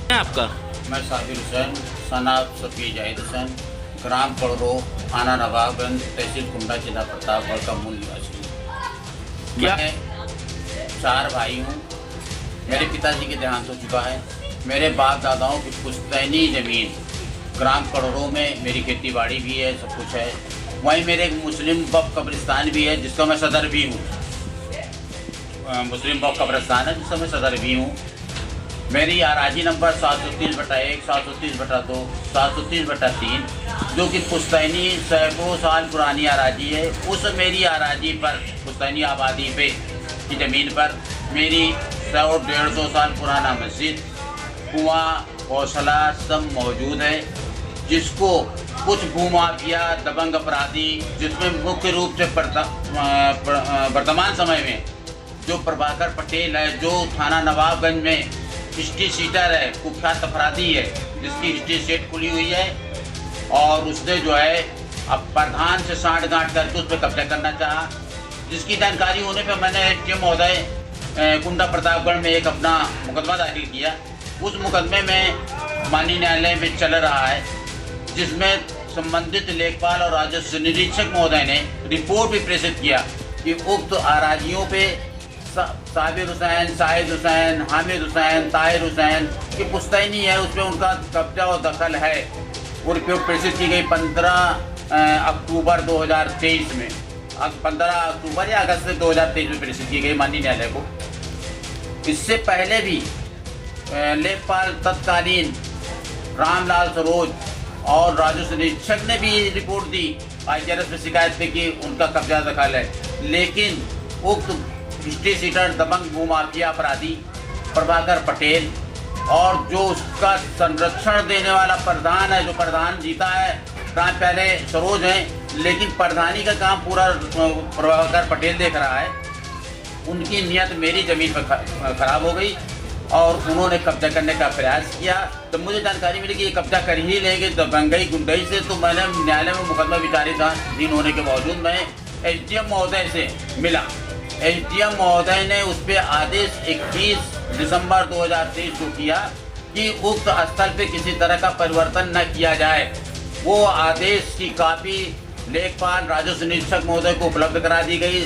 है आपका? मैं साबिर हुसैन, सनाब सफ़ी जाहिद हुसैन, ग्राम पड़रो, थाना नवाबगंज, तहसील कुंडा, जिला प्रतापगढ़ का मूल निवासी हूँ। क्या? मैं 4 भाई हूँ। मेरे पिताजी के देहांत हो चुका है। मेरे बाप दादाओं की पुश्तैनी ज़मीन ग्राम पड़रो में मेरी खेती बाड़ी भी है, सब कुछ है। वहीं मेरे एक मुस्लिम बफ कब्रिस्तान भी है, जिसका मैं सदर भी हूँ। मुस्लिम बफ कब्रिस्तान है, जिसका मैं सदर भी हूँ। मेरी आराजी नंबर 730/1, 730/2, 730/3, जो कि पुश्तैनी सैकड़ों साल पुरानी आराजी है। उस मेरी आराजी पर, पुश्तैनी आबादी पे की ज़मीन पर मेरी 100-150 साल पुराना मस्जिद, कुआं, गौशाला सब मौजूद है, जिसको कुछ भूमाफिया, दबंग अपराधी, जिसमें मुख्य रूप से वर्तमान समय में जो प्रभाकर पटेल है, जो थाना नवाबगंज में हिस्ट्री सीटर है, कुख्यात अपराधी है, जिसकी हिस्ट्री सेट खुली हुई है, और उसने जो है अब प्रधान से साँठ-गाँठ करके उस पर कब्जा करना चाहा। जिसकी जानकारी होने पर मैंने एसडीएम महोदय कुंडा प्रतापगढ़ में एक अपना मुकदमा दाखिल किया। उस मुकदमे में माननीय न्यायालय में चल रहा है, जिसमें संबंधित लेखपाल और राजस्व निरीक्षक महोदय ने रिपोर्ट भी प्रेषित किया कि उक्त आराजियों पे साबिर हुसैन, शाहिद हुसैन, हामिद हुसैन, ताहिर हुसैन की पुश्तैनी है, उसमें उनका कब्जा और दखल है। वो रिपोर्ट प्रेषित की गई 15 अक्टूबर 2023 में, 15 अक्टूबर या अगस्त 2023 में प्रेषित की गई माननीय न्यायालय को। इससे पहले भी लेखपाल तत्कालीन रामलाल सरोज और राजस्व निरीक्षक ने भी रिपोर्ट दी IGRS में शिकायत पे कि उनका कब्जा दखल है, लेकिन उक्त हिस्ट्री सीटर दबंग भूमाफिया अपराधी प्रभाकर पटेल और जो उसका संरक्षण देने वाला प्रधान है, जो प्रधान जीता है, प्रधान पहले सरोज हैं, लेकिन प्रधानी का काम पूरा प्रभाकर पटेल देख रहा है। उनकी नियत मेरी ज़मीन पर खराब हो गई और उन्होंने कब्जा करने का प्रयास किया। तो मुझे जानकारी मिली कि ये कब्जा कर ही लेंगे दबंगई गुंडई से, तो मैंने न्यायालय में मुकदमा विचाराधीन होने के बावजूद मैं एसडीएम महोदय से मिला। एसडीएम महोदय ने उस पर आदेश 21 दिसंबर 2023 को किया कि उक्त स्थल पे किसी तरह का परिवर्तन न किया जाए। वो आदेश की कापी लेखपाल राजस्व निरीक्षक महोदय को उपलब्ध करा दी गई,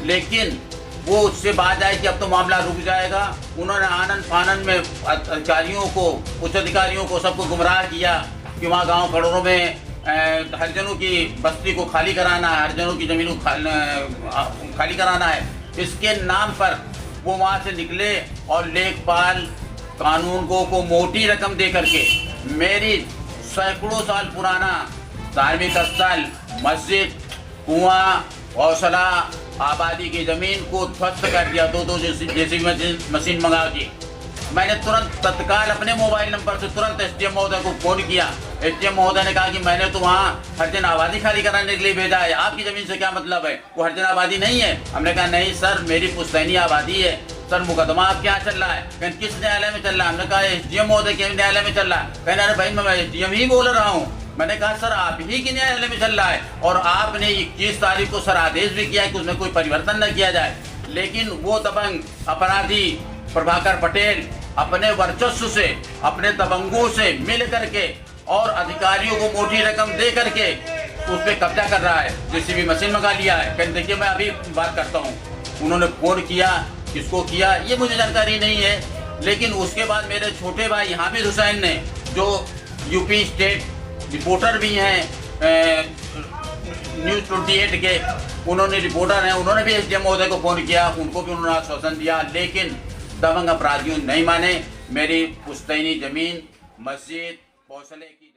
लेकिन वो उससे बात आई कि अब तो मामला रुक जाएगा। उन्होंने आनंद फानन में अधिकारियों को, उच्च अधिकारियों को, सबको गुमराह किया कि वहाँ गांव खड़ोरों में हरिजनों की बस्ती को खाली कराना है, हरिजनों की ज़मीन को खाली कराना है। इसके नाम पर वो वहाँ से निकले और लेखपाल कानून को मोटी रकम दे करके मेरी सैकड़ों साल पुराना धार्मिक स्थल, मस्जिद, कुआं, गौशाला, आबादी की ज़मीन को ध्वस्त कर दिया। दो जैसी मशीन मंगा के मैंने तुरंत तत्काल अपने मोबाइल नंबर से तुरंत एसडीएम महोदय को फ़ोन किया। एसडीएम महोदय ने कहा कि मैंने तो वहाँ हरिजन आबादी खाली कराने के लिए भेजा है, आपकी ज़मीन से क्या मतलब है, वो हरिजन आबादी नहीं है। हमने कहा नहीं सर, मेरी पुश्तैनी आबादी है। सर मुकदमा आपके यहाँ चल रहा है। कहीं किस न्यायालय में चल रहा है? हमने कहा एसडीएम महोदय के न्यायालय में चल रहा है। कहना अरे भाई मैं एसडीएम ही बोल रहा हूँ। मैंने कहा सर आप ही के न्यायालय में चल रहा है और आपने 21 तारीख को सर आदेश भी किया है कि उसमें कोई परिवर्तन न किया जाए, लेकिन वो दबंग अपराधी प्रभाकर पटेल अपने वर्चस्व से, अपने दबंगों से मिल करके और अधिकारियों को मोटी रकम दे करके उस पर कब्जा कर रहा है। जेसीबी मशीन मंगा लिया है। कहते देखिए मैं अभी बात करता हूँ। उन्होंने फ़ोन किया, किसको किया ये मुझे जानकारी नहीं है, लेकिन उसके बाद मेरे छोटे भाई हामिद हुसैन ने, जो यूपी स्टेट रिपोर्टर भी हैं न्यूज़ 28 के, उन्होंने रिपोर्टर हैं, उन्होंने भी एसडीएम महोदय को फ़ोन किया, उनको भी उन्होंने आश्वासन दिया, लेकिन दबंग अपराधियों नहीं माने। मेरी पुश्तैनी ज़मीन, मस्जिद, गौशाले की